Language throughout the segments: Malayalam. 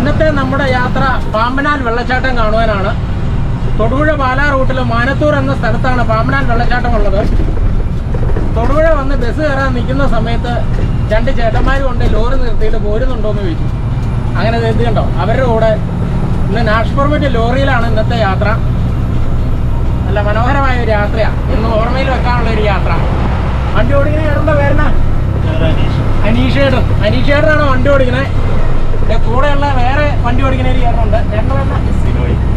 ഇന്നത്തെ നമ്മുടെ യാത്ര പാമ്പനാൽ വെള്ളച്ചാട്ടം കാണുവാനാണ്. തൊടുപുഴ പാലാ റൂട്ടിൽ മാനത്തൂർ എന്ന സ്ഥലത്താണ് പാമ്പനാൽ വെള്ളച്ചാട്ടം ഉള്ളത്. തൊടുപുഴ വന്ന് ബസ് കയറാൻ നിൽക്കുന്ന സമയത്ത് രണ്ട് ചേട്ടന്മാർ കൊണ്ട് ലോറി നിർത്തിയിട്ട് പോരുന്നുണ്ടോയെന്ന് ചോദിച്ചു. അങ്ങനെ നിർത്തിയുണ്ടോ അവരുടെ കൂടെ ഇന്ന് നാഷ് പെർമിറ്റ് ലോറിയിലാണ് ഇന്നത്തെ യാത്ര. നല്ല മനോഹരമായ ഒരു യാത്രയാണ്, ഇന്ന് ഓർമ്മയിൽ വെക്കാനുള്ള ഒരു യാത്ര. വണ്ടി ഓടിക്കുന്ന ചേട്ടൻ്റെ പേരെന്നാ? അനീഷേട്ടൻ. അനീഷേട്ടനാണ് വണ്ടി ഓടിക്കുന്നത്. കൂടെയുള്ള വേറെ വണ്ടി ഓടിക്കുന്ന ഒരു ചേട്ടനുണ്ട്. ചേട്ടൻ എന്നാ?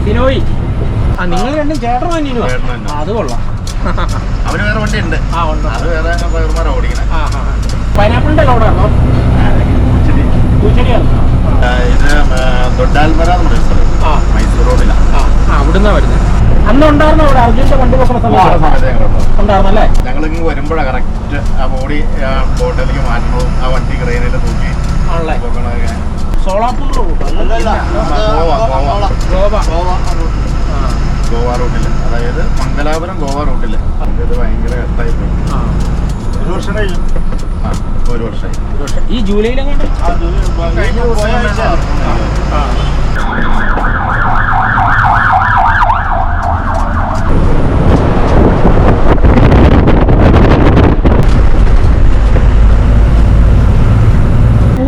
സിനോയി. ആ നിങ്ങൾ രണ്ടും ചേട്ടൻ അനിയനോ? അത് കൊള്ളാം. അവന് വേറെ വണ്ടി ഉണ്ട്. ആ ഉണ്ട്. അത് വേറെ ഡ്രൈവർമാരാണ് ഓടിക്കുന്നത്. പൈനാപ്പിളിന്റെ ലോഡാണോ? പൂച്ചെടിയാണ്. ഇത് ദൊഡാൽമര എന്ന് പറയുന്ന സ്ഥലം, മൈസൂർ റോഡിലാണ്. അവിടുന്ന് വരുന്നത്. അന്ന് ഉണ്ടായിരുന്ന അവിടെ അർജുന്റെ വണ്ടി പോകുന്ന സമയത്ത് ഉണ്ടായിരുന്നല്ലേ? ഞങ്ങൾ ഇങ്ങ് വരുമ്പോഴാണ് കറക്റ്റ് ആ ബോഡി ബോട്ടിലേക്ക് മാറ്റണതും ആ വണ്ടി ക്രെയിനിൽ തൂക്കി സോളാപ്പൂർ ഗോവ റൂട്ടിൽ, അതായത് മംഗലാപുരം ഗോവ റൂട്ടിൽ. ഇത് ഭയങ്കര കഷ്ടായി പോയി. ഒരു വർഷമായി. ഒരു വർഷമായി. ഈ ജൂലൈയിലെങ്ങാണ്ട്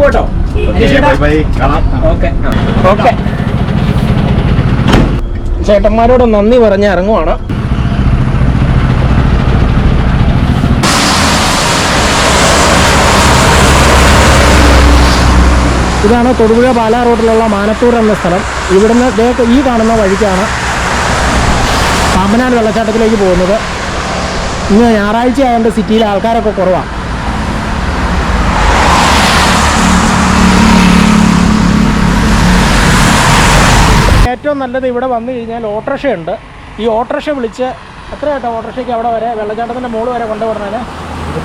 പോട്ടോ. ഓക്കെ. ചേട്ടന്മാരോട് നന്ദി പറഞ്ഞ് ഇറങ്ങുവാണ്. ഇതാണ് തൊടുപുഴ പാലാ റോഡിലുള്ള മാനത്തൂർ എന്ന സ്ഥലം. ഇവിടുന്ന് ഈ കാണുന്ന വഴിക്കാണ് പാമ്പനാൽ വെള്ളച്ചാട്ടത്തിലേക്ക് പോകുന്നത്. ഇന്ന് ഞായറാഴ്ച ആയതുകൊണ്ട് സിറ്റിയിലെ ആൾക്കാരൊക്കെ കുറവാണ്. ഏറ്റവും നല്ലത് ഇവിടെ വന്നു കഴിഞ്ഞാൽ ഓട്ടോറിക്ഷയുണ്ട്. ഈ ഓട്ടോറിക്ഷ വിളിച്ച് എത്ര കേട്ടോ ഓട്ടോറിക്ഷയ്ക്ക് അവിടെ വരെ വെള്ളച്ചാട്ടത്തിൻ്റെ മുകളിൽ വരെ കൊണ്ടുപോകണേന്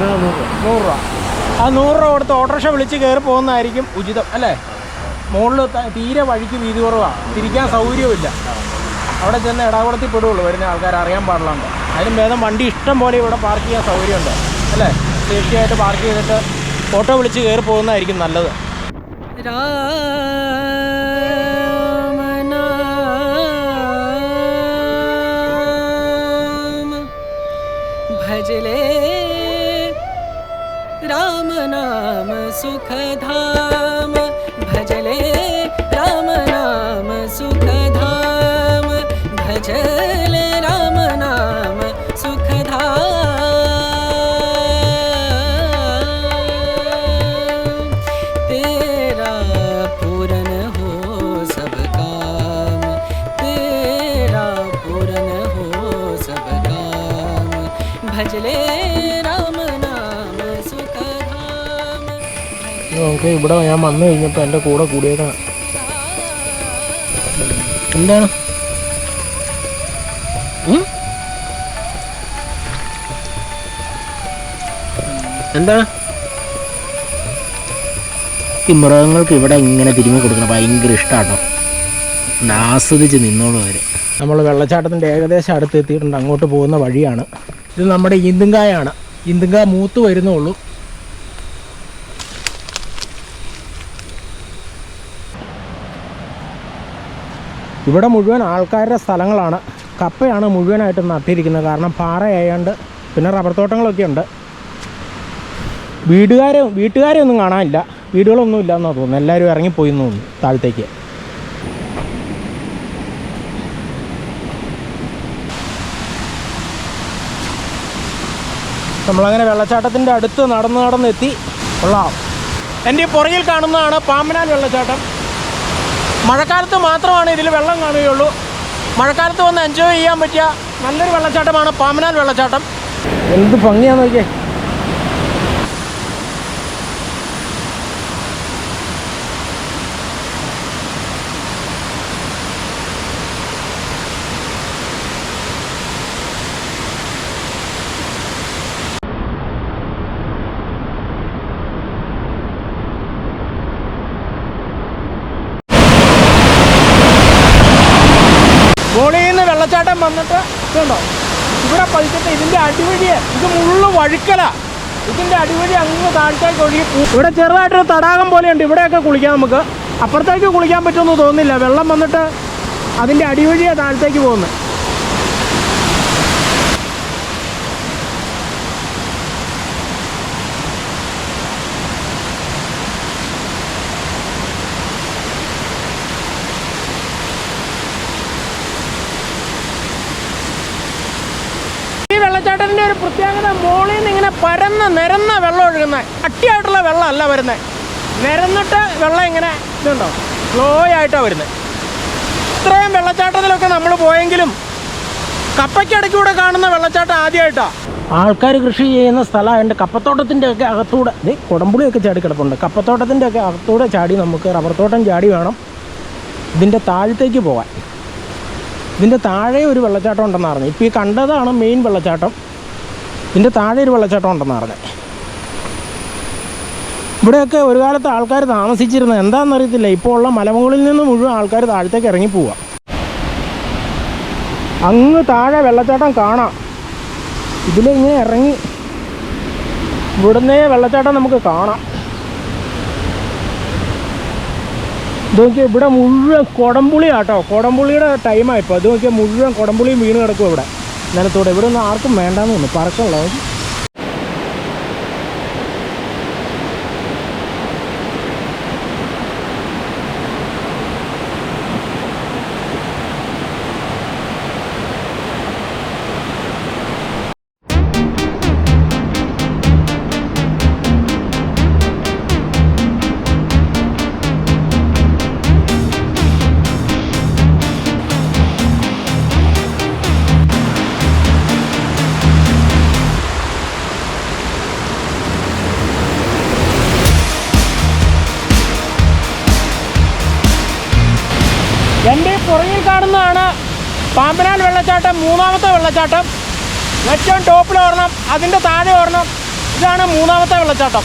100 രൂപ. ആ 100 രൂപ കൊടുത്ത് ഓട്ടോറിക്ഷ വിളിച്ച് കയറി പോകുന്നതായിരിക്കും ഉചിതം അല്ലേ? മുകളിൽ തീരെ വഴിക്ക് വീതി കുറവാണ്, തിരിക്കാൻ സൗകര്യമില്ല. അവിടെ ചെന്ന് ഇടാകുളത്തിൽ പെടുകയുള്ളൂ വരുന്ന ആൾക്കാർ, അറിയാൻ പാടില്ലാണ്ട്. അതിനും ഭേദം വണ്ടി ഇഷ്ടം പോലെ ഇവിടെ പാർക്ക് ചെയ്യാൻ സൗകര്യമുണ്ട് അല്ലേ? സേഫ്റ്റി ആയിട്ട് പാർക്ക് ചെയ്തിട്ട് ഓട്ടോ വിളിച്ച് കയറി പോകുന്നതായിരിക്കും നല്ലത്. भजले राम नाम सुख धाम, भजले राम नाम सुख धाम, भजले राम नाम सुख धाम। तेरा पूरन हो सब काम, तेरा पूरन हो सब काम, भजले राम नाम सुख धाम। നമുക്ക് ഇവിടെ ഞാൻ വന്നു കഴിഞ്ഞപ്പോൾ എൻ്റെ കൂടെ കൂടിയേക്കണം. എന്താണ് എന്താണ് ഈ മൃഗങ്ങൾക്ക് ഇവിടെ ഇങ്ങനെ തിരിഞ്ഞു കൊടുക്കണം ഭയങ്കര ഇഷ്ടമാട്ടോ. ആസ്വദിച്ച് നിന്നോളൂ അവർ. നമ്മൾ വെള്ളച്ചാട്ടത്തിൻ്റെ ഏകദേശം അടുത്ത് എത്തിയിട്ടുണ്ട്. അങ്ങോട്ട് പോകുന്ന വഴിയാണ് ഇത്. നമ്മുടെ ഈന്തുങ്കായാണ്. ഈന്തുങ്കായ മൂത്ത് വരുന്നുള്ളൂ. ഇവിടെ മുഴുവൻ ആൾക്കാരുടെ സ്ഥലങ്ങളാണ്. കപ്പയാണ് മുഴുവനായിട്ട് നട്ടിരിക്കുന്നത്. കാരണം പാറയായതുകൊണ്ട്. പിന്നെ റബ്ബർ തോട്ടങ്ങളൊക്കെ ഉണ്ട്. വീട്ടുകാരെ ഒന്നും കാണാനില്ല. വീടുകളൊന്നും ഇല്ലയെന്നാണ് തോന്നുന്നു. എല്ലാവരും ഇറങ്ങിപ്പോയി എന്ന് തോന്നുന്നു താഴത്തേക്ക്. നമ്മളങ്ങനെ വെള്ളച്ചാട്ടത്തിൻ്റെ അടുത്ത് നടന്നെത്തി. കൊള്ളാം. എൻ്റെ പുറകിൽ കാണുന്നതാണ് പാമ്പനാൽ വെള്ളച്ചാട്ടം. മഴക്കാലത്ത് മാത്രമാണ് ഇതിൽ വെള്ളം കാണുകയുള്ളൂ. മഴക്കാലത്ത് വന്ന് എൻജോയ് ചെയ്യാൻ പറ്റിയ നല്ലൊരു വെള്ളച്ചാട്ടമാണ് പാമ്പനാൽ വെള്ളച്ചാട്ടം. എന്ത് ഭംഗിയാന്ന് നോക്കിയേ. മുകളിൽ നിന്ന് വെള്ളച്ചാട്ടം വന്നിട്ട് ഇതുണ്ടോ ഇവിടെ പതിച്ചിട്ട് ഇതിൻ്റെ അടിവഴി ഇത് മുള്ളു വഴുക്കല. ഇതിൻ്റെ അടിവഴി അങ്ങ് താഴ്ത്തേക്ക് ഒഴുകി. ഇവിടെ ചെറുതായിട്ടൊരു തടാകം പോലെയുണ്ട്. ഇവിടെയൊക്കെ കുളിക്കാം നമുക്ക്. അപ്പുറത്തേക്ക് കുളിക്കാൻ പറ്റുമെന്ന് തോന്നുന്നില്ല. വെള്ളം വന്നിട്ട് അതിൻ്റെ അടിവഴിയാണ് താഴത്തേക്ക് പോകുന്നത്. ഈ വെള്ളച്ചാട്ടത്തിൻ്റെ ഒരു പ്രത്യേകത, മോളിൽ നിന്ന് ഇങ്ങനെ നിരന്ന വെള്ളം ഒഴുകുന്നത്. അട്ടിയായിട്ടുള്ള വെള്ളമല്ല വരുന്നത്, നിരന്നിട്ട് വെള്ളം ഇങ്ങനെ ഇതുണ്ടോ സ്ലോ ആയിട്ടാണ് വരുന്നത്. ഇത്രയും വെള്ളച്ചാട്ടത്തിലൊക്കെ നമ്മൾ പോയെങ്കിലും കപ്പയ്ക്കടയ്ക്കൂടെ കാണുന്ന വെള്ളച്ചാട്ടം ആദ്യമായിട്ടാണ്. ആൾക്കാർ കൃഷി ചെയ്യുന്ന സ്ഥലമായതുകൊണ്ട് കപ്പത്തോട്ടത്തിൻ്റെ ഒക്കെ അകത്തൂടെ കുടംപുളിയൊക്കെ ചാടി കിടപ്പുണ്ട്. കപ്പത്തോട്ടത്തിൻ്റെ ഒക്കെ അകത്തൂടെ ചാടി നമുക്ക് റബ്ബർ തോട്ടം ചാടി വേണം ഇതിൻ്റെ താഴത്തേക്ക് പോകാൻ. ഇതിൻ്റെ താഴെ ഒരു വെള്ളച്ചാട്ടം ഉണ്ടെന്ന് പറഞ്ഞു. ഇപ്പോൾ ഈ കണ്ടതാണ് മെയിൻ വെള്ളച്ചാട്ടം. ഇതിൻ്റെ താഴെ ഒരു വെള്ളച്ചാട്ടം ഉണ്ടെന്ന് പറഞ്ഞു. ഇവിടെയൊക്കെ ഒരു കാലത്ത് ആൾക്കാർ താമസിച്ചിരുന്നത് എന്താണെന്നറിയത്തില്ല. ഇപ്പോൾ ഉള്ള മലമുകളിൽ നിന്ന് മുഴുവൻ ആൾക്കാർ താഴത്തേക്ക് ഇറങ്ങി പോവുക. അങ്ങ് താഴെ വെള്ളച്ചാട്ടം കാണാം. ഇതിലിങ്ങനെ ഇറങ്ങി ഇവിടുന്നേ വെള്ളച്ചാട്ടം നമുക്ക് കാണാം. ഇത് നോക്കിയാൽ ഇവിടെ മുഴുവൻ കുടംപുളിയാട്ടോ. കുടംപുളിയുടെ ടൈമാണ് ഇപ്പോൾ. ഇത് നോക്കിയാൽ മുഴുവൻ കുടംപുളിയും വീണ് കിടക്കും ഇവിടെ നിലത്തൂടെ. ഇവിടെ ഒന്നും ആർക്കും വേണ്ടാന്ന് തോന്നുന്നു, പറക്കുള്ളത്. എൻ്റെ പുറകിൽ കാണുന്നതാണ് പാമ്പനാൽ വെള്ളച്ചാട്ടം, മൂന്നാമത്തെ വെള്ളച്ചാട്ടം. ഏറ്റവും ടോപ്പിൽ ഒരെണ്ണം, അതിൻ്റെ താഴെ ഒരെണ്ണം. ഇതാണ് മൂന്നാമത്തെ വെള്ളച്ചാട്ടം.